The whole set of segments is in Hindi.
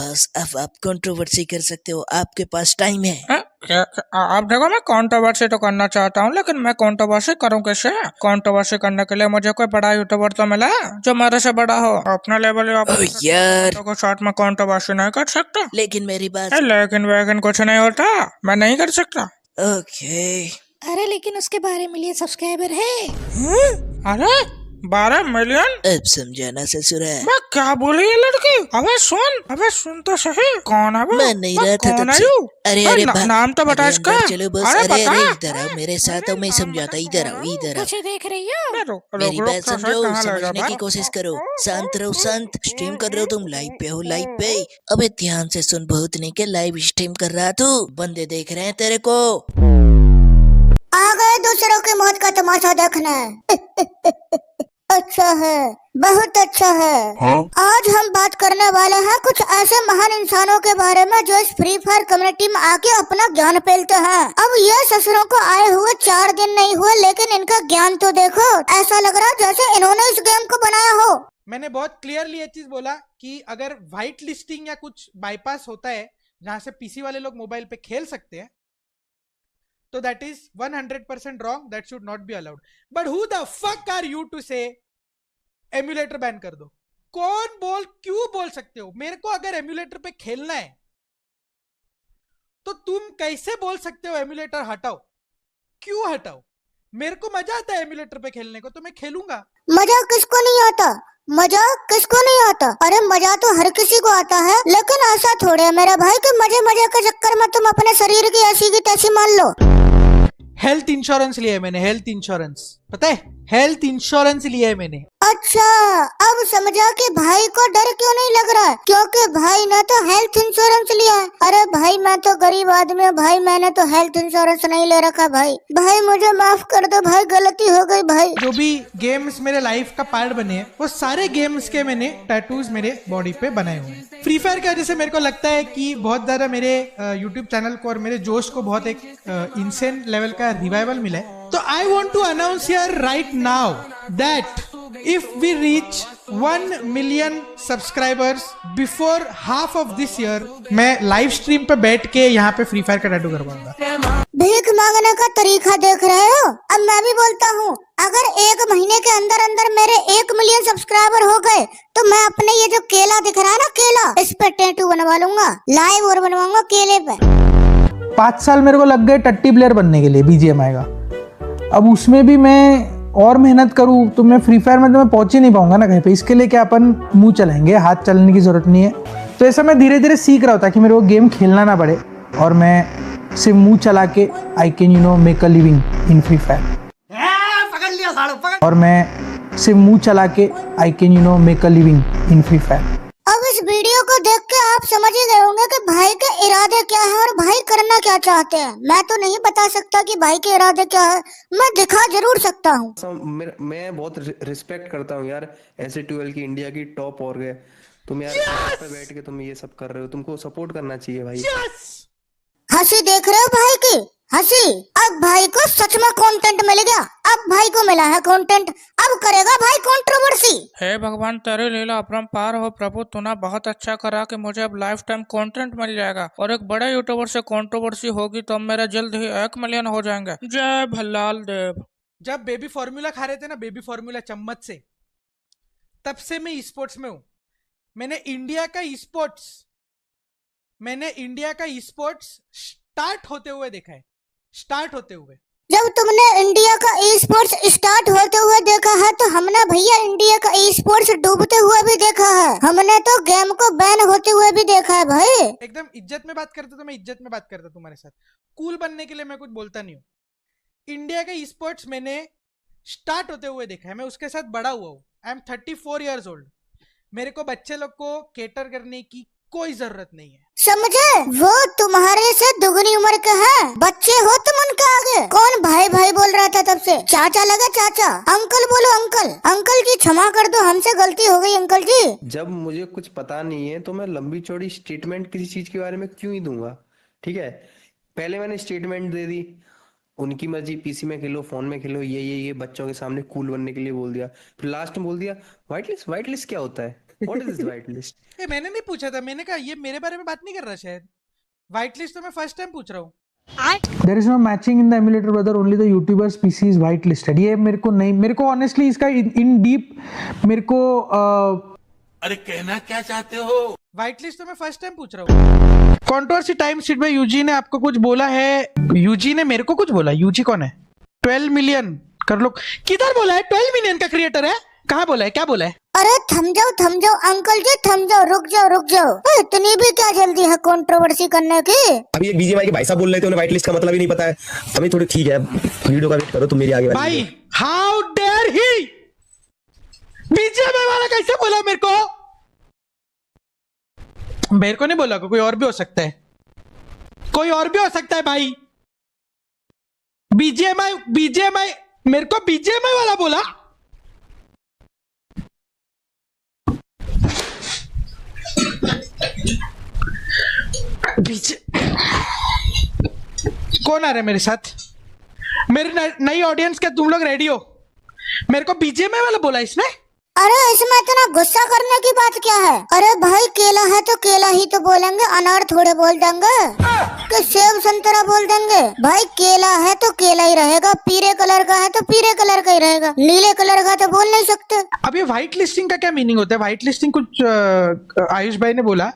बॉस अब आप कंट्रोवर्सी कर सकते हो, आपके पास टाइम है। आप देखो, मैं कंट्रोवर्सी तो करना चाहता हूँ, लेकिन मैं कंट्रोवर्सी करूँ कैसे? कंट्रोवर्सी करने के लिए मुझे कोई बड़ा यूट्यूबर तो मिला जो मेरे से बड़ा हो, अपना लेवल ओह यार, को साथ में कंट्रोवर्सी नहीं कर सकता। लेकिन मेरी बात लेकिन वैकिन कुछ नहीं होता, मैं नहीं कर सकता। ओके। अरे लेकिन उसके 12 मिलियन सब्सक्राइबर है। अरे 12 मिलियन? अब समझा ना ससुरा। मैं क्या बोली ये लड़की? अबे सुन तो सही, कौन है वो? मैं नहीं रहा था कौन तब है से। यू? अरे नाम तो बता अरे इसका। अंदर चलो बस। अरे अरे बता। इधर आओ मेरे साथ, आओ मैं समझाता। इधर आओ, इधर आओ। कुछ देख रही हो? मेरी बात समझो, समझने की कोशिश करो। शांत रहो, शांत। स्ट्रीम कर रहे हो तुम, लाइव पे हो, लाइव पे। अबे ध्यान से सुन, बहुत नहीं के लाइव स्ट्रीम कर रहा तू, बंदे देख रहे हैं तेरे को। आ गए दूसरों की मौत का तमाशा देखने। अच्छा है, बहुत अच्छा है। आज हम बात करने वाले हैं कुछ ऐसे महान इंसानों के बारे में जो इस फ्री फायर कम्युनिटी में आके अपना ज्ञान फैलते हैं। अब ये ससुरों को आए हुए 4 दिन नहीं हुए, लेकिन इनका ज्ञान तो देखो। ऐसा लग रहा है जैसे इन्होंने इस गेम को बनाया हो। मैंने बहुत क्लियरली ये चीज बोला कि अगर व्हाइट लिस्टिंग या कुछ बाईपास होता है जहां से पीसी वाले लोग मोबाइल पे खेल सकते हैं, तो that is 100% wrong, that should not be allowed. But who the fuck are you to say emulator ban कर दो? क्यों बोल सकते हो? मेरे को अगर एम्यूलेटर पे खेलना है तो तुम कैसे बोल सकते हो एम्यूलेटर हटाओ? क्यों हटाओ? मेरे को मजा आता है एम्यूलेटर पे खेलने को, तो मैं खेलूंगा। मजा किसको नहीं आता? मजा किसको नहीं आता? अरे मजा तो हर किसी को आता है, लेकिन ऐसा थोड़े है मेरा भाई कि मजे मजे के चक्कर में तुम अपने शरीर की ऐसी की तैसी मान लो। हेल्थ इंश्योरेंस लिया है मैंने, हेल्थ इंश्योरेंस, पता है? हेल्थ इंश्योरेंस लिया है मैंने। अच्छा, अब समझा कि भाई को डर क्यों नहीं लग रहा है, क्योंकि भाई ने तो हेल्थ इंश्योरेंस लिया है। अरे भाई मैं तो गरीब आदमी हूँ भाई, मैंने तो हेल्थ इंश्योरेंस नहीं ले रखा भाई। भाई मुझे माफ कर दो भाई, गलती हो गई भाई। जो भी गेम्स मेरे लाइफ का पार्ट बने हैं, वो सारे गेम्स के मैंने टैटूज मेरे बॉडी पे बनाए हुए हैं। फ्री फायर की वजह से मेरे को लगता है कि बहुत ज्यादा मेरे यूट्यूब चैनल को और मेरे जोश को बहुत एक इंसेंट लेवल का रिवाइवल मिला है। तो I want to announce here right now that if we reach 1 million subscribers before half of this year, मैं लाइव स्ट्रीम पे बैठ के यहाँ पे फ्री फायर का टैटू करवाऊंगा। भीख मांगने का तरीका देख रहे हो? अब मैं भी बोलता हूँ, अगर 1 महीने के अंदर अंदर मेरे 1 मिलियन सब्सक्राइबर हो गए तो मैं अपने ये जो केला दिख रहा है ना, केला, इस पे टैटू बनवा लूंगा, लाइव और बनवाऊंगा केले पे। 5 साल मेरे को लग गए टट्टी प्लेयर बनने के लिए बीजीएमआई का। अब उसमें भी मैं और मेहनत करूँ तो मैं फ्री फायर में तो मैं पहुंच ही नहीं पाऊंगा ना कहीं पे। इसके लिए क्या अपन मुंह चलाएंगे, हाथ चलाने की जरूरत नहीं है। तो ऐसा मैं धीरे धीरे सीख रहा हूँ ताकि मेरे को गेम खेलना ना पड़े और मैं सिर्फ मुंह चला के I can make a living in free fire. और मैं सिर्फ मुंह चला के I can make a living in free fire. अब इस वीडियो को देख के आप समझ ही गए होंगे कि भाई के इरादे क्या है और भाई करना क्या चाहते हैं। मैं तो नहीं बता सकता कि भाई के इरादे क्या है, मैं दिखा जरूर सकता हूँ। मैं बहुत रिस्पेक्ट करता हूँ यार ऐसे 12 की, इंडिया की टॉप और गए तुम यार। yes! पे बैठ के तुम ये सब कर रहे हो, तुमको सपोर्ट करना चाहिए भाई। yes! हंसी देख रहे हो भाई की? हंसी। अब भाई को सच में कंटेंट मिल गया, अब भाई को मिला है कंटेंट, अब करेगा भाई कंट्रोवर्सी। हे भगवान, तेरी लीला अपरंपार हो प्रभु। तूने बहुत अच्छा करा कि मुझे अब लाइफ टाइम कंटेंट मिल जाएगा और एक बड़े यूट्यूबर से कंट्रोवर्सी होगी तो मेरा जल्द ही 1 मिलियन हो जाएंगे। जय भल्लाल देव। जब बेबी फॉर्मूला खा रहे थे ना, बेबी फॉर्मूला चम्मच से, तब से मैं स्पोर्ट्स में हूं। मैंने इंडिया का स्पोर्ट्स स्टार्ट होते हुए देखा है, स्टार्ट होते हुए। जब तुमने इंडिया का ई स्पोर्ट्स स्टार्ट होते हुए देखा है तो हमने भैया इंडिया का ई स्पोर्ट्स डूबते हुए भी देखा है। हमने तो गेम को बैन होते हुए भी देखा है भाई। एकदम इज्जत में बात करता तो मैं इज्जत में बात करता तुम्हारे साथ। कूल बनने के लिए मैं कुछ बोलता नहीं हूँ। इंडिया का ई स्पोर्ट्स मैंने स्टार्ट होते हुए देखा है, मैं उसके साथ बड़ा हुआ हूँ। I am 34 years old. मेरे को बच्चे लोग को केटर करने की कोई जरूरत नहीं है, समझे? वो तुम्हारे से दुगनी उम्र के हैं, बच्चे हो तुम उनके आगे। कौन भाई भाई बोल रहा था तब से? चाचा लगा चाचा, अंकल बोलो अंकल। अंकल जी क्षमा कर दो, हमसे गलती हो गई अंकल जी। जब मुझे कुछ पता नहीं है तो मैं लंबी चौड़ी स्टेटमेंट किसी चीज के बारे में क्यों ही दूंगा? ठीक है, पहले मैंने स्टेटमेंट दे दी, उनकी मर्जी, पीसी में खेलो, फोन में खेलो, ये बच्चों के सामने कूल बनने के लिए बोल दिया। फिर लास्ट में बोल दिया व्हाइट लिस्ट। व्हाइट लिस्ट क्या होता है? What is this white list? ये मैंने नहीं पूछा था, मैंने कहा ये मेरे बारे में बात नहीं कर रहा शायद। व्हाइट लिस्ट तो मैं फर्स्ट टाइम पूछ रहा हूँ। There is no matching in the emulator brother, only the YouTuber's PC is whitelisted. ये मेरे को नहीं, मेरे को honestly इसका in deep मेरे को अरे कहना क्या चाहते हो? व्हाइट लिस्ट तो मैं फर्स्ट टाइम पूछ रहा हूँ। कंट्रोवर्सी टाइम शीट में यूजी ने आपको कुछ बोला है? यूजी ने मेरे को कुछ बोला? यूजी कौन है? 12 मिलियन कर लो। किधर बोला है? 12 मिलियन का क्रिएटर है? कहाँ बोला है? क्या बोला है? अरे थम जाओ अंकल जी, थम जाओ, रुक जाओ। इतनी भी क्या जल्दी है कंट्रोवर्सी करने की? अभी एक बीजीएमआई के भाई साहब बोल रहे थे, उन्हें व्हाइट लिस्ट का मतलब ही नहीं पता है। अभी थोड़ी ठीक है, वीडियो का वेट करो तुम मेरी आगे वाली भाई हाउ डेयर ही, बीजेपी वाला कैसे बोला मेरे को? मेरे को नहीं बोला, कोई और भी हो सकता है, कोई और भी हो सकता है भाई। बीजेएमआई मेरे को बीजेएमआई वाला बोला। कौन आ रहा है मेरे साथ? मेरी नई ऑडियंस के तुम लोग रेडी हो? मेरे को बीजेएमआई वाला बोला इसने। अरे इसमें इतना गुस्सा करने की बात क्या है? अरे भाई केला है तो केला ही तो बोलेंगे, अनार थोड़े बोल देंगे कि सेब संतरा बोल देंगे। भाई केला है तो केला ही रहेगा, पीले कलर का है तो पीले कलर का ही रहेगा, नीले कलर का तो बोल नहीं सकते। अब ये व्हाइट लिस्टिंग का क्या मीनिंग होता है? व्हाइट लिस्टिंग कुछ आयुष भाई ने बोला,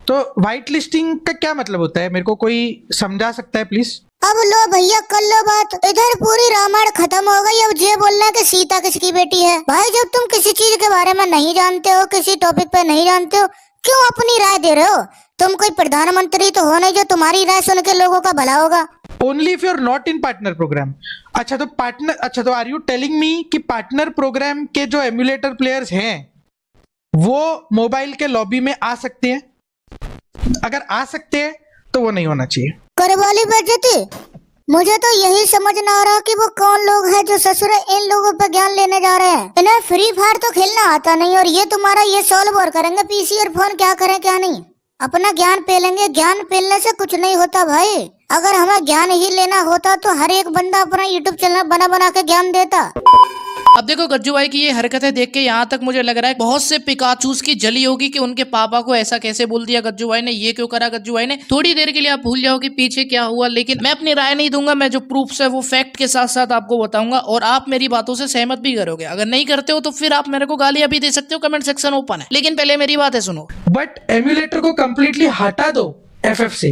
तो व्हाइट लिस्टिंग का क्या मतलब होता है? मेरे को कोई समझा सकता है प्लीज? अब लो भैया कर लो बात, इधर पूरी रामायण खत्म हो गई। अब ये बोलना है कि सीता किसकी बेटी है? भाई जब तुम किसी चीज के बारे में नहीं जानते हो, किसी टॉपिक पे नहीं जानते हो, क्यों अपनी राय दे रहे हो? तुम कोई प्रधानमंत्री तो हो नहीं जो तुम्हारी राय सुन के लोगों का भला होगा। Only if you are not in partner program. अच्छा तो आर यू टेलिंग मी कि पार्टनर प्रोग्राम के जो एमुलेटर प्लेयर्स हैं वो मोबाइल के लॉबी में आ सकते हैं? अगर आ सकते हैं तो वो नहीं होना चाहिए। करवाली बेइज्जती। मुझे तो यही समझ ना आ रहा कि वो कौन लोग हैं जो ससुरे इन लोगों पे ज्ञान लेने जा रहे हैं। इन्हें फ्री फायर तो खेलना आता नहीं और ये तुम्हारा ये सॉल्व और करेंगे पीसी और फोन, क्या करें क्या नहीं, अपना ज्ञान पेलेंगे। ज्ञान पेलने से कुछ नहीं होता भाई। अगर हमें ज्ञान ही लेना होता तो हर एक बंदा अपना यूट्यूब चैनल बना के ज्ञान देता। अब देखो गज्जू भाई की ये हरकतें देख के यहाँ तक मुझे लग रहा है बहुत से पिकाचूस की जली होगी कि उनके पापा को ऐसा कैसे बोल दिया गज्जू भाई ने, ये क्यों करा गज्जू भाई ने। थोड़ी देर के लिए आप भूल जाओ कि पीछे क्या हुआ, लेकिन मैं अपनी राय नहीं दूंगा। मैं जो प्रूफ्स है वो फैक्ट के साथ साथ आपको बताऊंगा और आप मेरी बातों से सहमत भी करोगे। अगर नहीं करते हो तो फिर आप मेरे को गालियां भी दे सकते हो, कमेंट सेक्शन ओपन है। लेकिन पहले मेरी बात है सुनो। बट एमुलेटर को कंप्लीटली हटा दो एफएफ से।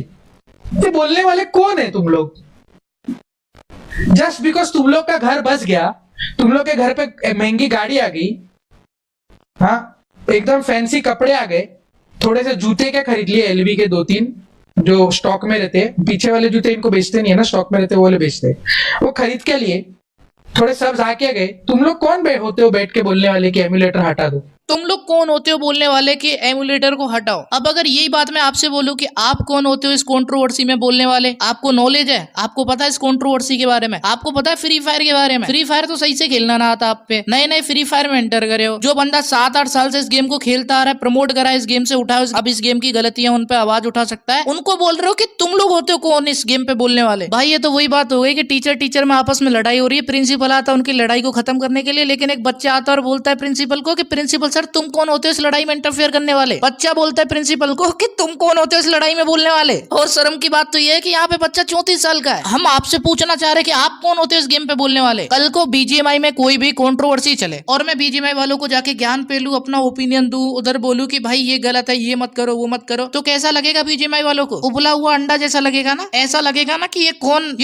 ये बोलने वाले कौन है तुम लोग? जस्ट बिकॉज तुम लोग का घर बस गया, तुम लोग के घर पे महंगी गाड़ी आ गई, हाँ एकदम फैंसी कपड़े आ गए, थोड़े से जूते क्या खरीद लिए एलवी के 2-3 जो स्टॉक में रहते हैं। पीछे वाले जूते इनको बेचते नहीं है ना, स्टॉक में रहते वो वाले बेचते हैं, वो खरीद के लिए थोड़े सब्ज आके गए। तुम लोग कौन होते हो बैठ के बोलने वाले कि एमुलेटर हटा दो? तुम लोग कौन होते हो बोलने वाले कि एमुलेटर को हटाओ? अब अगर यही बात मैं आपसे बोलूं कि आप कौन होते हो इस कंट्रोवर्सी में बोलने वाले? आपको नॉलेज है? आपको पता है इस कंट्रोवर्सी के बारे में? आपको पता है फ्री फायर के बारे में? फ्री फायर तो सही से खेलना ना आता आप पे, नए नए फ्री फायर में एंटर करे हो। जो बंदा 7-8 साल से इस गेम को खेलता आ रहा है, प्रमोट करा है इस गेम से, उठाओ अब इस गेम की गलतियां उन पे आवाज उठा सकता है, उनको बोल रहे हो कि तुम लोग होते हो कौन इस गेम पे बोलने वाले? भाई ये तो वही बात हो गई कि टीचर में आपस में लड़ाई हो रही है, प्रिंसिपल आता है उनकी लड़ाई को खत्म करने के लिए, लेकिन एक बच्चा आता है और बोलता है प्रिंसिपल को कि प्रिंसिपल सर तुम कौन होते हो इस लड़ाई में इंटरफेयर करने वाले? बच्चा बोलता है प्रिंसिपल को कि तुम कौन होते हो इस लड़ाई में बोलने वाले? और शर्म की बात तो यह है कि यहाँ पे बच्चा 34 साल का है। हम आपसे पूछना चाह रहे हैं कि आप कौन होते हो इस गेम पे बोलने वाले? कल को बीजीएमआई में कोई भी कंट्रोवर्सी चले और मैं बीजीएमआई वालों को जाके ज्ञान पे लूं, अपना ओपिनियन दूं, उधर बोलूं कि भाई ये गलत है, ये मत करो, वो मत करो, तो कैसा लगेगा बीजीएमआई वालों को? उबला हुआ अंडा जैसा लगेगा ना? ऐसा लगेगा ना कि ये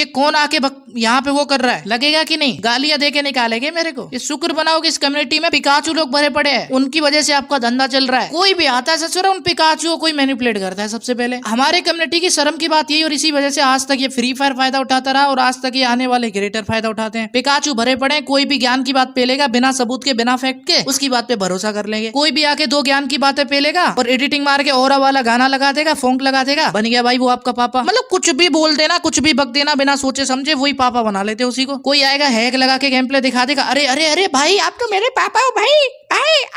कौन आके यहाँ पे वो कर रहा है, लगेगा कि नहीं? गालियां दे के निकालेंगे मेरे को। ये शुक्र बनाओ कि इस कम्युनिटी में पिकाचू लोग भरे पड़े हैं, उनकी वजह से आपका धंधा चल रहा है। कोई भी आता है ससुरा उन पिकाचू को कोई मैनिपुलेट करता है। सबसे पहले हमारे कम्युनिटी की शर्म की बात यही, और इसी वजह से आज तक ये फ्री फायर फायदा उठाता रहा और आज तक ये आने वाले क्रिएटर फायदा उठाते हैं। पिकाचू भरे पड़े, कोई भी ज्ञान की बात पेलेगा बिना सबूत के, बिना फैक्ट के, उसकी बात पे भरोसा कर लेंगे। कोई भी आके 2 ज्ञान की बातें पेलेगा और एडिटिंग मार के ओरा वाला गाना लगा देगा, फोंक लगा देगा, बन गया भाई वो आपका पापा। मतलब कुछ भी बोल देना, कुछ भी बक देना बिना सोचे समझे, वही पापा बना लेते उसी को। कोई आएगा हैक लगा के गेम प्ले दिखा देगा, अरे अरे अरे भाई आप तो मेरे पापा हो भाई,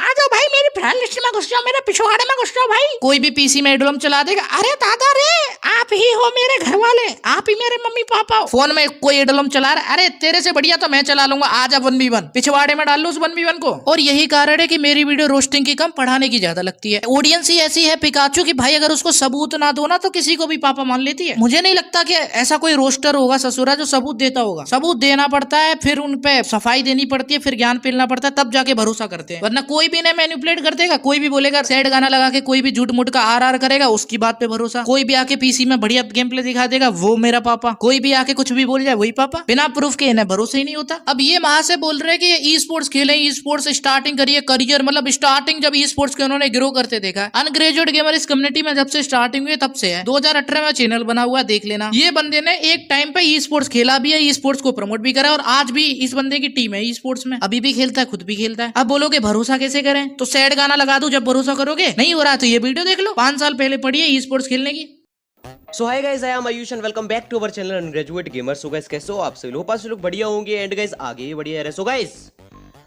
आ जाओ भाई मेरी फ्रेंड लिस्ट में घुस जाओ, मेरे पिछवाड़े में घुस जाओ भाई। कोई भी पीसी में एडोलम चला देगा, अरे दादा रे आप ही हो मेरे घर वाले, आप ही मेरे मम्मी पापा हो। फोन में कोई एडलम चला रहा है, अरे तेरे से बढ़िया तो मैं चला लूंगा, आजा 1v1 पिछवाड़े में डाल लो उस 1v1 को। और यही कारण है कि मेरी वीडियो रोस्टिंग की कम पढ़ाने की ज्यादा लगती है। ऑडियंस ही ऐसी है पिकाचू की भाई अगर उसको सबूत ना दो ना तो किसी को भी पापा मान लेती है। मुझे नहीं लगता कि ऐसा कोई रोस्टर होगा ससुरा जो सबूत देता होगा। सबूत देना पड़ता है, फिर उन पे सफाई देनी पड़ती है, फिर ज्ञान पेलना पड़ता है, तब जाके भरोसा करते हैं। वरना कोई भी नहीं मैनिपुलेट कर देगा, कोई भी बोलेगा सैड गाना लगा के कोई भी झूठ मूठ का आर करेगा उसकी बात पे भरोसा, कोई भी आके पीसी में बढ़िया गेम प्ले दिखा देगा वो मेरा पापा, कोई भी आके कुछ भी बोल जाए वही पापा, बिना प्रूफ के इन्हें भरोसा ही नहीं होता। अब ये वहां से बोल रहे हैं कि ये ई स्पोर्ट्स खेले, ई स्पोर्ट्स स्टार्टिंग करिए, करियर मतलब स्टार्टिंग जब ई स्पोर्ट्स के उन्होंने ग्रो करते देखा। अनग्रेजुएट गेमर इस कम्युनिटी में जब से स्टार्टिंग हुई तब से है, 2018 में चैनल बना हुआ देख लेना। ये बंदे ने एक टाइम पे ई स्पोर्ट्स खेला भी है, ई स्पोर्ट्स को प्रमोट भी करा और आज भी इस बंदे की टीम है ई स्पोर्ट्स में, अभी भी खेलता है, खुद भी खेलता है। अब बोलोगे भरोसा कैसे करें, तो सैड गाना लगा दो जब भरोसा करोगे। नहीं हो रहा तो ये वीडियो देख लो, 5 साल पहले पढ़ी है ई स्पोर्ट्स खेलने की। So hi guys, I am Ayush and welcome back to our channel undergraduate gamer. So guys कैसे हो आप सभी लोग, पास लोग बढ़िया होंगे एंड गाइस आगे ही बढ़िया रहे। सो गाइस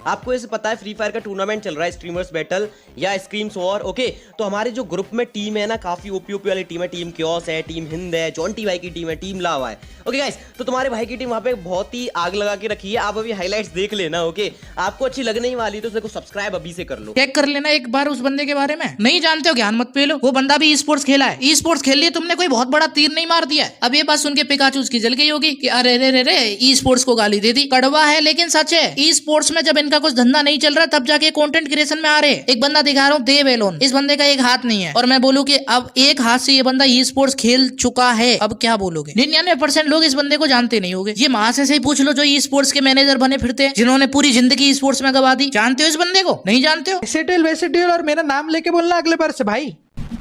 आपको ऐसे पता है फ्री फायर का टूर्नामेंट चल रहा है, स्ट्रीमर्स बैटल या स्क्रीम्स वॉर। ओके तो हमारे जो ग्रुप में टीम है ना काफी ओपी वाली टीम है, टीम क्योस है, टीम हिंद है, जॉन्टी भाई की टीम है, टीम लावा है। ओके गाइस तो तुम्हारे भाई की टीम वहां पे बहुत ही आग लगा के रखी है, आप अभी हाईलाइट्स देख लेना। ओके आपको अच्छी लगने ही वाली तो उसको सब्सक्राइब अभी से कर लो, चेक कर लेना एक बार उस बंदे के बारे में। नहीं जानते हो ज्ञान मत पेलो, वो बंदा भी ई स्पोर्ट्स खेला है, ई स्पोर्ट्स खेल लिए तुमने कोई बहुत बड़ा तीर नहीं मार दिया है। अब ये बात सुन के पिकाचू उसकी जल गई होगी कि अरे रे रे रे ई स्पोर्ट्स को गाली दे दी। कड़वा है लेकिन सच है, ई स्पोर्ट्स में जब इनका कुछ धंधा नहीं चल रहा तब जाके कंटेंट क्रिएशन में आ रहे। एक बंदा दिखा रहा हूँ देव एलोन, इस बंदे का एक हाथ नहीं है और मैं बोलूँ कि अब एक हाथ से ये बंदा ई स्पोर्ट्स खेल चुका है, अब क्या बोलोगे। 99% लोग इस बंदे को जानते नहीं होंगे। ये महाशय से ही पूछ लो जो ई स्पोर्ट्स के मैनेजर बने फिरते हैं, जिन्होंने पूरी जिंदगी ई स्पोर्ट्स में गवा दी। जानते हो इस बंदे को, नहीं जानते हो। वैसे टेल और मेरा नाम लेके बोलना अगले बार से भाई,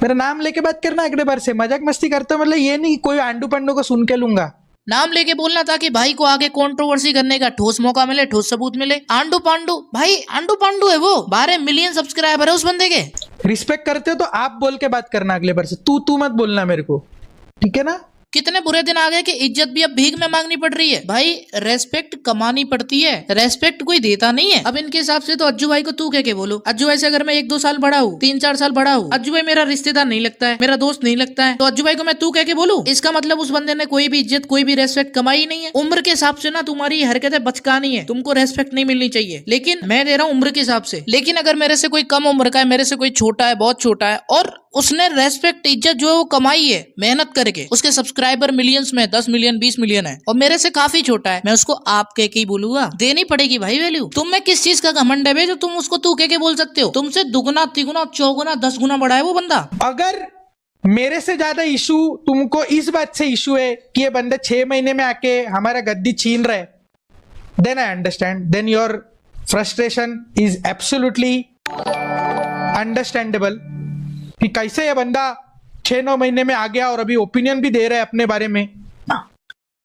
मेरा नाम लेके बात करना अगले बार से। मजाक मस्ती करते हो मतलब ये नहीं कोई आंडू पंडू को सुन के लूंगा। नाम लेके बोलना ताकि भाई को आगे कंट्रोवर्सी करने का ठोस मौका मिले, ठोस सबूत मिले। आंडू पांडू भाई, आंडू पांडू है वो, 12 मिलियन सब्सक्राइबर है उस बंदे के। रिस्पेक्ट करते हो तो आप बोल के बात करना अगले बार से, तू मत बोलना मेरे को, ठीक है ना। कितने बुरे दिन आ गए कि इज्जत भी अब भीख में मांगनी पड़ रही है। भाई रेस्पेक्ट कमानी पड़ती है, रेस्पेक्ट कोई देता नहीं है। अब इनके हिसाब से तो अज्जू भाई को तू कह के बोलो। अज्जू भाई से अगर मैं 1-2 साल बड़ा हूँ, 3-4 साल बड़ा हूँ, अज्जू भाई मेरा रिश्तेदार नहीं लगता है, मेरा दोस्त नहीं लगता है, तो अज्जू भाई को मैं तू कह के बोलूं, इसका मतलब उस बंदे ने कोई भी इज्जत कोई भी रेस्पेक्ट कमाई नहीं है। उम्र के हिसाब से ना तुम्हारी हरकतें बचकानी है, तुमको रेस्पेक्ट नहीं मिलनी चाहिए, लेकिन मैं दे रहा हूँ उम्र के हिसाब से। लेकिन अगर मेरे से कोई कम उम्र का है, मेरे से कोई छोटा है, बहुत छोटा है, और उसने रेस्पेक्ट इज्जत जो वो कमाई है मेहनत करके, उसके सब्सक्राइबर मिलियंस में 10 मिलियन 20 मिलियन है और मेरे से काफी छोटा है, मैं उसको आप कह के ही बोलूंगा। देनी पड़ेगी भाई वैल्यू। तुम में किस चीज का घमंड है जो तुम उसको तू कह के बोल सकते हो। तुमसे दुगुना तिगुना चौगुना 10 गुना बड़ा है वो बंदा। अगर मेरे से ज्यादा इशू तुमको इस बात से इशू है कि ये बंदा 6 महीने में आके हमारा गद्दी छीन रहा है, then I understand, then your frustration is absolutely understandable कि कैसे ये बंदा 6-9 महीने में आ गया और अभी ओपिनियन भी दे रहा है अपने बारे में।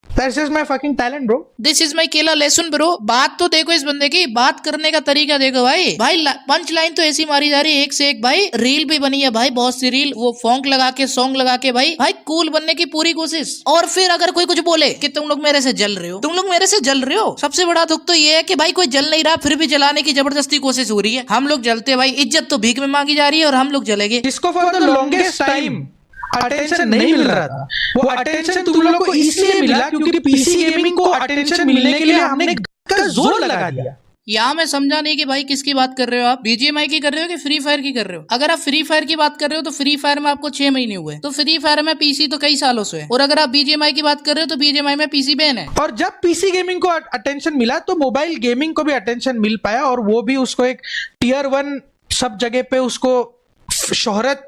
That's just my fucking talent, bro. This is my केला लेसन ब्रो। बात तो देखो इस बंदे की, बात करने का तरीका देखो भाई। भाई पंच लाइन तो ऐसी मारी जा रही है एक से एक। भाई रील भी बनी है भाई, बहुत सी रील, वो फॉन्क लगा के सॉन्ग लगा के भाई कूल बनने की पूरी कोशिश। और फिर अगर कोई कुछ बोले कि तुम लोग मेरे से जल रहे हो, तुम लोग मेरे से जल रहे हो। सबसे बड़ा दुख तो ये है कि भाई कोई जल नहीं रहा, फिर भी जलाने की जबरदस्ती कोशिश हो रही है। हम लोग जलते भाई, इज्जत तो भीख में मांगी जा रही है और हम लोग जलेंगे। जिसको for the longest time attention नहीं मिल रहा था, वो अटेंशन तुम लोगों को इसलिए मिला क्योंकि पीसी गेमिंग को अटेंशन मिलने के लिए हमने जोर लगा दिया। यहाँ मैं समझा नहीं कि भाई किसकी बात कर रहे हो आप, बीजीएमआई की कर रहे हो कि फ्री फायर की कर रहे हो। अगर आप फ्री फायर की बात कर रहे हो तो फ्री फायर में आपको 6 महीने हुए, तो फ्री फायर में पीसी तो कई सालों से है। और अगर आप बीजीएमआई की बात कर रहे हो तो बीजीएमआई में पीसी बैन है। और जब पीसी गेमिंग को अटेंशन मिला तो मोबाइल गेमिंग को भी अटेंशन मिल पाया और वो भी उसको एक टियर 1 सब जगह पे उसको शोहरत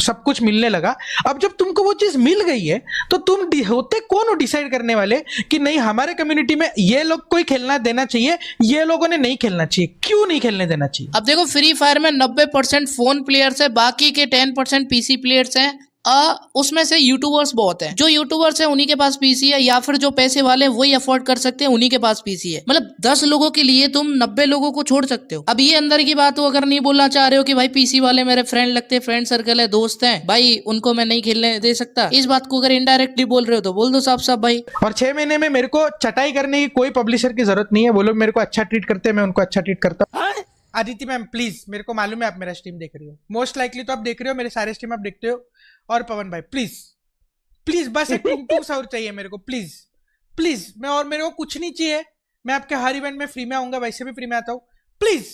सब कुछ मिलने लगा। अब जब तुमको वो चीज मिल गई है तो तुम होते कौन हो डिसाइड करने वाले कि नहीं हमारे कम्युनिटी में ये लोग कोई खेलना देना चाहिए, ये लोगों ने नहीं खेलना चाहिए, क्यों नहीं खेलने देना चाहिए। अब देखो फ्री फायर में 90% फोन प्लेयर्स है, बाकी के 10% पीसी प्लेयर्स हैं। उसमें से यूट्यूबर्स बहुत हैं। जो यूट्यूबर्स हैं उन्हीं के पास पीसी है, या फिर जो पैसे वाले वही अफोर्ड कर सकते हैं उन्हीं के पास पीसी है। मतलब 10 लोगों के लिए तुम 90 लोगों को छोड़ सकते हो। अब ये अंदर की बात हो, अगर नहीं बोलना चाह रहे हो कि भाई पीसी वाले मेरे फ्रेंड लगते, फ्रेंड सर्कल है, दोस्त हैं भाई, उनको मैं नहीं खेलने दे सकता, इस बात को अगर इनडायरेक्टली बोल रहे हो तो बोल दो साफ साफ भाई। और 6 महीने में मेरे को चटाई करने की कोई पब्लिशर की जरूरत नहीं है। वो लोग मेरे को अच्छा ट्रीट करते हैं, मैं उनको अच्छा ट्रीट करता हूँ। आदिति मैम प्लीज, मेरे को मालूम है आप मेरा स्ट्रीम देख रही हो, मोस्ट लाइकली तो आप देख रहे हो, मेरे सारे स्ट्रीम आप देखते हो। और पवन भाई प्लीज प्लीज बस एक टुंग टुंग साउर चाहिए मेरे को, प्लीज प्लीज। मेरे को कुछ नहीं चाहिए, मैं आपके हर इवेंट में फ्री में आऊंगा, वैसे भी फ्री में आता हूँ। प्लीज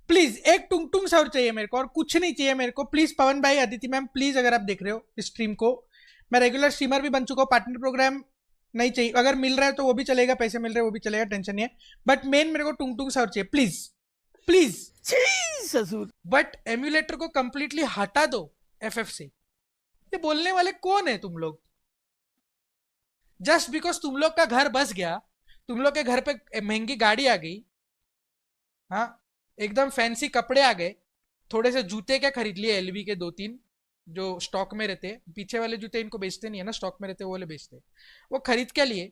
प्लीज एक टुंग टुंग साउर चाहिए मेरे को, और कुछ नहीं चाहिए मेरे को। प्लीज पवन भाई, अदिति मैम, प्लीज अगर आप देख रहे हो इस स्ट्रीम को, मैं रेगुलर स्ट्रीमर भी बन चुका हूँ, पार्टनर प्रोग्राम नहीं चाहिए। अगर मिल रहा है तो वो भी चलेगा, पैसे मिल रहे हैं वो भी चलेगा, टेंशन नहीं है, बट मेन मेरे को टुंग टुंग साउर चाहिए, प्लीज प्लीज। बट एम्यूलेटर को कंप्लीटली हटा दो FF से। ये बोलने वाले कौन है तुम लोग? जस्ट बिकॉज तुम लोग का घर बस गया, तुम लोग के घर पे महंगी गाड़ी आ गई, हाँ एकदम फैंसी कपड़े आ गए, थोड़े से जूते क्या खरीद लिए LV के 2-3 जो स्टॉक में रहते, पीछे वाले जूते इनको बेचते नहीं है ना, स्टॉक में रहते वो वाले बेचते, वो खरीद के लिए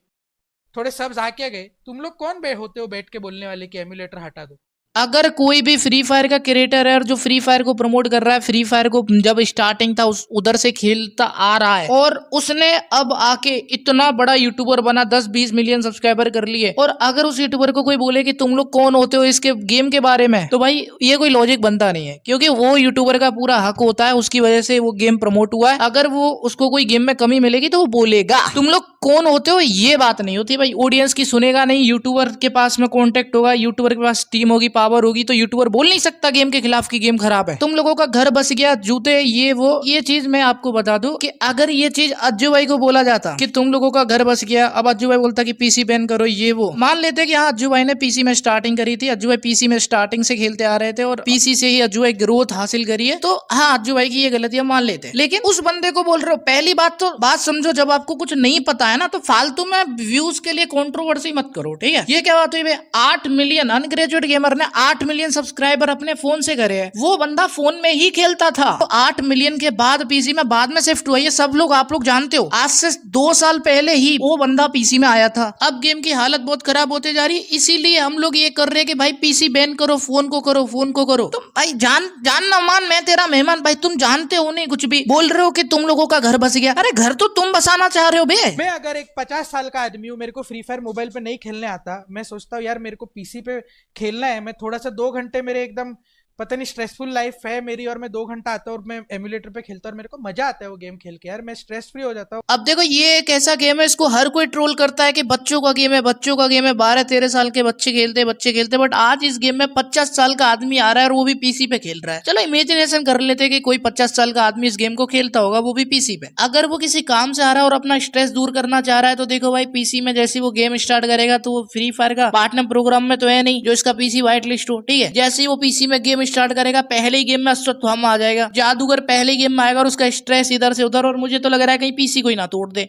थोड़े सब्स आके गए। तुम लोग कौन होते हो बैठ के बोलने वाले कि एम्यूलेटर हटा दो? अगर कोई भी फ्री फायर का क्रिएटर है और जो फ्री फायर को प्रमोट कर रहा है, फ्री फायर को जब स्टार्टिंग था उधर से खेलता आ रहा है, और उसने अब आके इतना बड़ा यूट्यूबर बना, 10-20 मिलियन सब्सक्राइबर कर लिए, और अगर उस यूट्यूबर को कोई बोले कि तुम लोग कौन होते हो इसके गेम के बारे में, तो भाई ये कोई लॉजिक बनता नहीं है, क्योंकि वो यूट्यूबर का पूरा हक होता है, उसकी वजह से वो गेम प्रमोट हुआ है। अगर वो उसको कोई गेम में कमी मिलेगी तो वो बोलेगा। तुम लोग कौन होते हो ये बात नहीं होती भाई, ऑडियंस की सुनेगा नहीं, यूट्यूबर के पास में कॉन्टेक्ट होगा, यूट्यूबर के पास टीम होगी, पावर होगी, तो यूट्यूबर बोल नहीं सकता गेम के खिलाफ कि गेम खराब है। तुम लोगों का घर बस गया, जूते ये वो, ये चीज मैं आपको बता दूं कि अगर ये चीज अज्जू भाई को बोला जाता कि तुम लोगों का घर बस गया, अब अज्जू भाई बोलता कि पीसी बैन करो ये वो, मान लेते कि हाँ अज्जू भाई ने पीसी में स्टार्टिंग करी थी, अज्जू भाई पीसी में स्टार्टिंग से खेलते आ रहे थे और पीसी से ही अज्जू भाई ग्रोथ हासिल करी है, तो हाँ अज्जू भाई की ये गलतियां मान लेते। लेकिन उस बंदे को बोल रहे हो, पहली बात तो बात समझो, जब आपको कुछ नहीं पता है ना तो फालतू में व्यूज के लिए कंट्रोवर्सी मत करो, ठीक है? ये क्या बात हुई भाई? 8 मिलियन अनग्रेजुएट गेमर ने 8 मिलियन सब्सक्राइबर अपने फोन से करे हैं, वो बंदा फोन में ही खेलता था, तो 8 मिलियन के बाद पीसी में बाद में शिफ्ट हुआ, ये सब लोग आप लोग जानते हो। आज से 2 साल पहले ही वो बंदा पीसी में आया था। अब गेम की हालत बहुत खराब होते जा रही है, इसीलिए हम लोग ये कर रहे हैं कि भाई पीसी बैन करो, फोन को करो, फोन को करो। तुम भाई जान ना मान, मैं तेरा मेहमान भाई, तुम जानते हो नहीं, कुछ भी बोल रहे हो कि तुम लोगों का घर बस गया। अरे घर तो तुम बसाना चाह रहे हो बे। मैं अगर एक 50 साल का आदमी हूँ, मेरे को फ्री फायर मोबाइल पे नहीं खेलने आता, मैं सोचता हूँ यार मेरे को पीसी पे खेलना है, मैं थोड़ा सा 2 घंटे मेरे एकदम पता नहीं स्ट्रेसफुल लाइफ है मेरी, और मैं 2 घंटा आता हूँ और मैं एम्यूलेटर पे खेलता हूँ और मेरे को मजा आता है वो गेम खेल के, यार मैं स्ट्रेस फ्री हो जाता हूँ। अब देखो ये एक ऐसा गेम है, इसको हर कोई ट्रोल करता है कि बच्चों का गेम है, बच्चों का गेम है, 12-13 साल के बच्चे खेलते, बट आज इस गेम में 50 साल का आदमी आ रहा है और वो भी पीसी पे खेल रहा है। चलो इमेजिनेशन कर लेते हैं कि कोई 50 साल का आदमी इस गेम को खेलता होगा, वो भी पीसी पे। अगर वो किसी काम से आ रहा है और अपना स्ट्रेस दूर करना चाह रहा है, तो देखो भाई पीसी में जैसे वो गेम स्टार्ट करेगा तो वो फ्री फायर का पार्टनर प्रोग्राम में तो है नहीं जो इसका पीसी व्हाइट लिस्ट हो, ठीक है? जैसे ही वो पीसी में गेम स्टार्ट करेगा, पहले ही गेम में अश्वत्थाम आ जाएगा, जादूगर पहले ही गेम में आएगा और उसका स्ट्रेस इधर से उधर, और मुझे तो लग रहा है कहीं पीसी को ही ना तोड़ दे।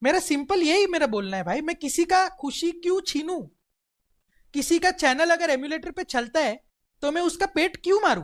मेरा सिंपल यही मेरा बोलना है भाई, मैं किसी का खुशी क्यों छीनूं? किसी का चैनल अगर एम्यूलेटर पे चलता है तो मैं उसका पेट क्यों मारूं?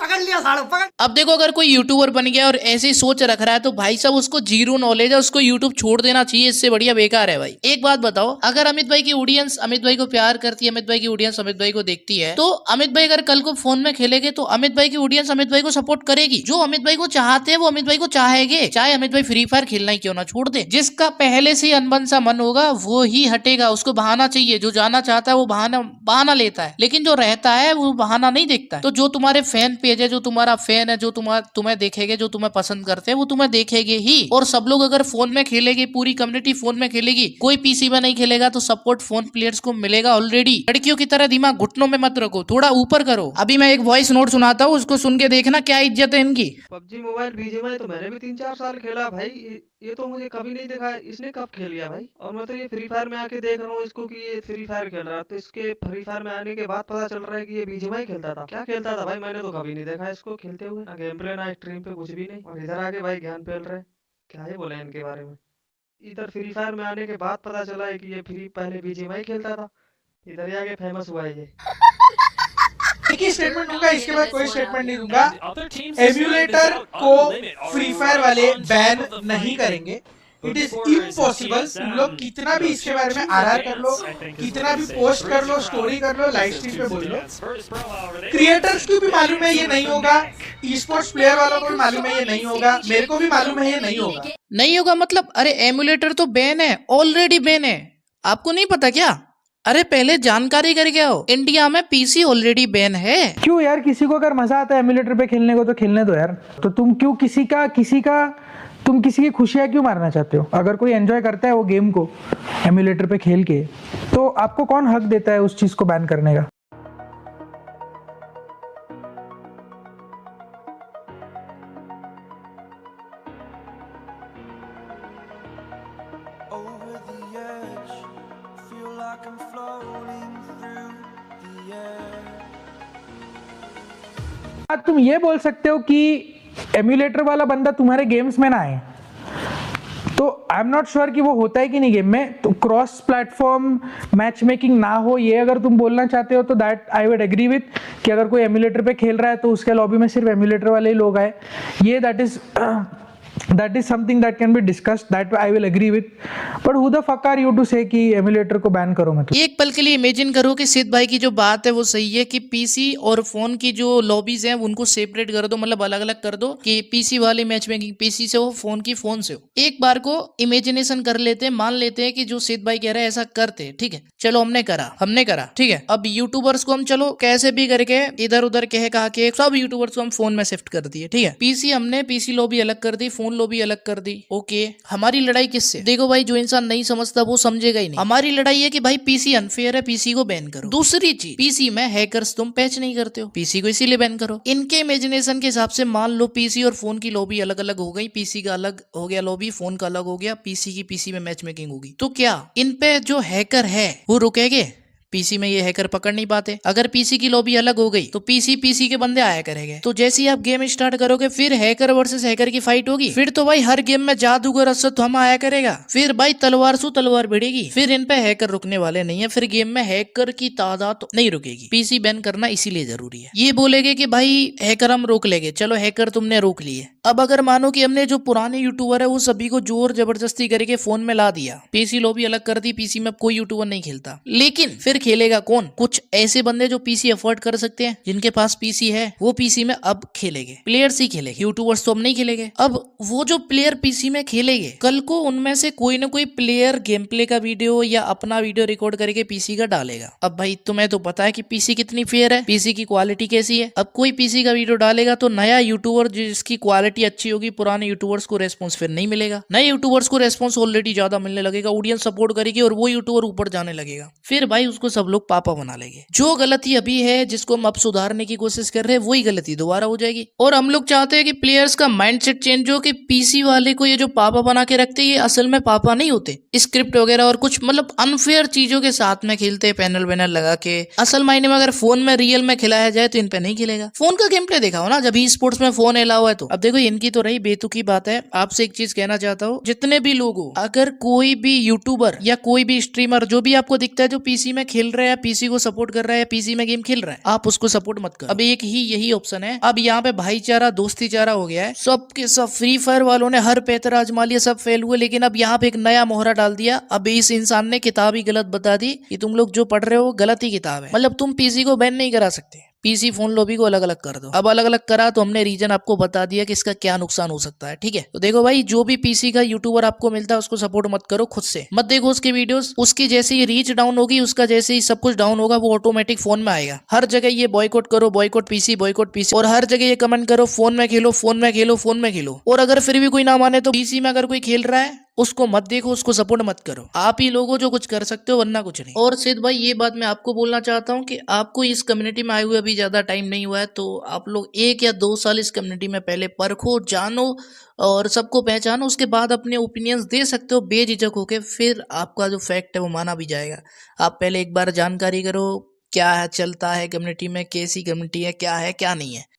पकड़ लिया सालो, पकड़। अब देखो अगर कोई यूट्यूबर बन गया और ऐसी सोच रख रहा है तो भाई साहब उसको जीरो नॉलेज है, उसको यूट्यूब छोड़ देना चाहिए, इससे बढ़िया बेकार है भाई। एक बात बताओ, अगर अमित भाई की ऑडियंस अमित भाई को प्यार करती है, अमित भाई की ऑडियंस अमित भाई को देखती है, तो अमित भाई अगर कल को फोन में खेलेंगे तो अमित भाई की ऑडियंस अमित भाई को सपोर्ट करेगी। जो अमित भाई को चाहते हैं वो अमित भाई को चाहेंगे, चाहे अमित भाई फ्री फायर खेलना ही क्यों ना छोड़ दे। जिसका पहले से अनबन सा मन होगा वो ही हटेगा, उसको बहाना चाहिए। जो जाना चाहता है वो बहाना लेता है, लेकिन जो रहता है वो बहाना नहीं देखता। तो जो तुम्हारे फैन पेज है, जो तुम्हारा फैन है, जो तुम्हें देखेंगे, जो तुम्हें पसंद करते हैं, वो तुम्हें देखेंगे ही। और सब लोग अगर फोन में खेलेंगे, पूरी कम्युनिटी फोन में खेलेगी, कोई पीसी में नहीं खेलेगा, तो सपोर्ट फोन प्लेयर्स को मिलेगा ऑलरेडी। लड़कियों की तरह दिमाग घुटनों में मत रखो, थोड़ा ऊपर करो। अभी मैं एक वॉइस नोट सुनाता हूँ, उसको सुन के देखना क्या इज्जत है इनकी। पबजी मोबाइल बीजीएमआई तो मैंने भी 3-4 साल खेला भाई, ये तो मुझे कभी नहीं देखा, इसने कब खेल लिया भाई? और मैं तो ये फ्री फायर में आके देख रहा हूँ इसको कि ये फ्री फायर खेल रहा है, तो इसके फ्री फायर में आने के बाद पता चल रहा है कि ये बीजीएमआई खेलता था। क्या खेलता था भाई? मैंने तो कभी नहीं देखा इसको खेलते हुए, ना गेम प्ले ना स्ट्रीम पे, कुछ भी नहीं। और इधर आके भाई ज्ञान फैल रहे, क्या ही बोले इनके बारे में। इधर फ्री फायर में आने के बाद पता चला है कि ये पहले बीजीएमआई खेलता था, इधर आके फेमस हुआ है ये। एक ही स्टेटमेंट दूंगा, इसके बाद कोई स्टेटमेंट नहीं दूंगा। एम्यूलेटर को फ्री फायर वाले बैन नहीं करेंगे, इट इज इम्पॉसिबल। तुम लोग कितना भी इसके बारे में आरआर कर लो, कितना भी पोस्ट कर लो, स्टोरी कर लो, लाइव स्ट्रीम पे बोल लो, क्रिएटर्स को भी मालूम है ये नहीं होगा, ई स्पोर्ट्स प्लेयर वालों को भी मालूम है ये नहीं होगा, मेरे को भी मालूम है ये नहीं होगा। मतलब अरे एम्यूलेटर तो बैन है, ऑलरेडी बैन है, आपको नहीं पता क्या? अरे पहले जानकारी करके आओ, इंडिया में पीसी ऑलरेडी बैन है। क्यों यार, किसी को अगर मजा आता है एमुलेटर पे खेलने को तो खेलने दो यार। तो तुम क्यों किसी की खुशियां क्यों मारना चाहते हो? अगर कोई एंजॉय करता है वो गेम को एमुलेटर पे खेल के, तो आपको कौन हक देता है उस चीज को बैन करने का? तुम ये बोल सकते हो कि एमुलेटर वाला बंदा तुम्हारे गेम्स में ना आए, तो आई एम नॉट श्योर कि वो होता है कि नहीं गेम में। तो क्रॉस प्लेटफॉर्म मैच मेकिंग ना हो, ये अगर तुम बोलना चाहते हो तो that I would agree with, कि अगर कोई एमुलेटर पे खेल रहा है तो उसके लॉबी में सिर्फ एमुलेटर वाले ही लोग आए, ये that is something that can be discussed, that I will agree with, but who the fuck are you to say कि एमुलेटर को बैन करो? मतलब एक पल के लिए इमेजिन करो कि सिद्ध भाई की जो बात है वो सही है कि पीसी और फोन की जो लॉबीज हैं उनको सेपरेट कर दो, मतलब अलग अलग कर दो कि पीसी वाली मैच मेकिंग पीसी से हो, फोन की फोन से हो। एक बार को इमेजिनेशन कर लेते हैं, मान लेते हैं कि जो सिद्ध भाई कह रहे हैं ऐसा करते, ठीक है, चलो हमने करा, ठीक है। अब यूट्यूबर्स को हम चलो कैसे भी करके इधर उधर कहा के सब यूट्यूबर्स को हम फोन में शिफ्ट कर दिए, ठीक है। पीसी हमने पीसी लॉबी अलग कर दी, फोन लॉबी अलग कर दी, ओके। हमारी लड़ाई किससे? देखो भाई, जो इंसान नहीं समझता वो समझेगा ही नहीं। हमारी लड़ाई है कि भाई पीसी अनफेयर है, पीसी को बैन करो। दूसरी चीज, पीसी में हैकर्स तुम पैच नहीं करते हो, पीसी को इसीलिए बैन करो। इनके इमेजिनेशन के हिसाब से मान लो पीसी और फोन की लॉबी अलग अलग हो गई, पीसी का अलग हो गया लॉबी, फोन का अलग हो गया, पीसी की पीसी में मैच मेकिंग होगी, तो क्या इन पे जो हैकर है वो रुकेंगे? पीसी में ये हैकर पकड़ नहीं पाते। अगर पीसी की लॉबी अलग हो गई तो पीसी के बंदे आया करेंगे, तो जैसे ही आप गेम स्टार्ट करोगे फिर हैकर वर्सेस हैकर की फाइट होगी। फिर तो भाई हर गेम में जादूगर असद हम आया करेगा, फिर भाई तलवार सु तलवार भिड़ेगी, फिर इन पे हैकर रुकने वाले नहीं है, फिर गेम में हैकर की तादाद नहीं रुकेगी। पीसी बैन करना इसीलिए जरूरी है। ये बोलेगे कि भाई हैकर हम रोक लेंगे, चलो हैकर तुमने रोक लिए। अब अगर मानो कि हमने जो पुराने यूट्यूबर है वो सभी को जोर जबरदस्ती करके फोन में ला दिया, पीसी लॉबी अलग कर दी, पीसी में अब कोई यूट्यूबर नहीं खेलता, लेकिन फिर खेलेगा कौन? कुछ ऐसे बंदे जो पीसी अफोर्ड कर सकते हैं, जिनके पास पीसी है, वो पीसी में अब खेलेंगे, प्लेयर्स ही खेलेंगे, यूट्यूबर्स तो अब नहीं खेलेंगे। अब वो जो प्लेयर पीसी में खेलेंगे, कल को उनमें से कोई ना कोई प्लेयर गेम प्ले का वीडियो या अपना वीडियो रिकॉर्ड करके पीसी का डालेगा। अब भाई तुम्हें तो पता है कि पीसी कितनी फेयर है, पीसी की क्वालिटी कैसी है। अब कोई पीसी का वीडियो डालेगा तो नया यूट्यूबर जिसकी क्वालिटी अच्छी होगी, पुराने यूट्यूबर्स को रेस्पॉन्स फिर नहीं मिलेगा, नए यूट्यूबर्स को रेस्पॉन्स ऑलरेडी ज्यादा मिलने लगेगा, ऑडियंस सपोर्ट करेगी और वो यूट्यूबर ऊपर जाने लगेगा, फिर भाई उसको सब लोग पापा बना लेंगे। जो गलती अभी है जिसको हम अब सुधारने की कोशिश कर रहे हैं, वही गलती दोबारा हो जाएगी। और हम लोग चाहते हैं कि प्लेयर्स का माइंडसेट चेंज हो कि पीसी वाले को ये जो पापा बना के रखते हैं ये असल में पापा नहीं होते, स्क्रिप्ट वगैरह और कुछ मतलब अनफेयर चीजों के साथ में खेलते हैं, पैनल वैनल लगा के। असल मायने में अगर फोन में रियल में खिलाया जाए तो इन पे नहीं खेलेगा। फोन का गेम प्ले देखा हो ना, जब ई स्पोर्ट्स में फोन अलाउ है तो। अब देखो इनकी तो रही बेतुकी बात है, आपसे एक चीज कहना चाहता हूँ, जितने भी लोग हो, अगर कोई भी यूट्यूबर या कोई भी स्ट्रीमर जो भी आपको दिखता है जो पीसी में खेल रहा है, पीसी को सपोर्ट कर रहा है, पीसी में गेम खेल रहा है, आप उसको सपोर्ट मत करो। अब एक ही यही ऑप्शन है। अब यहाँ पे भाईचारा दोस्तीचारा हो गया है, सब के सब फ्री फायर वालों ने हर पैतरा आजमा लिया, सब फेल हुए, लेकिन अब यहाँ पे एक नया मोहरा डाल दिया। अब इस इंसान ने किताब ही गलत बता दी कि तुम लोग जो पढ़ रहे हो गलत ही किताब है, मतलब तुम पीसी को बैन नहीं करा सकते, पीसी फोन लॉबी को अलग अलग कर दो। अब अलग अलग करा तो हमने रीजन आपको बता दिया कि इसका क्या नुकसान हो सकता है, ठीक है। तो देखो भाई, जो भी पीसी का यूट्यूबर आपको मिलता है उसको सपोर्ट मत करो, खुद से मत देखो उसके वीडियोस, उसकी जैसे ही रीच डाउन होगी, उसका जैसे ही सब कुछ डाउन होगा, वो ऑटोमेटिक फोन में आएगा। हर जगह ये बॉयकॉट करो, बॉयकॉट पीसी, और हर जगह ये कमेंट करो फोन में खेलो, फोन में खेलो, फोन में खेलो। और अगर फिर भी कोई ना माने तो पीसी में अगर कोई खेल रहा है उसको मत देखो, उसको सपोर्ट मत करो। आप ही लोगों जो कुछ कर सकते हो, वरना कुछ नहीं। और सिद्ध भाई, ये बात मैं आपको बोलना चाहता हूँ कि आपको इस कम्युनिटी में आए हुए अभी ज्यादा टाइम नहीं हुआ है, तो आप लोग 1 या 2 साल इस कम्युनिटी में पहले परखो, जानो और सबको पहचानो, उसके बाद अपने ओपिनियंस दे सकते हो बेझिझक होके, फिर आपका जो फैक्ट है वो माना भी जाएगा। आप पहले एक बार जानकारी करो क्या है चलता है कम्युनिटी में, कैसी कम्युनिटी है, क्या नहीं है।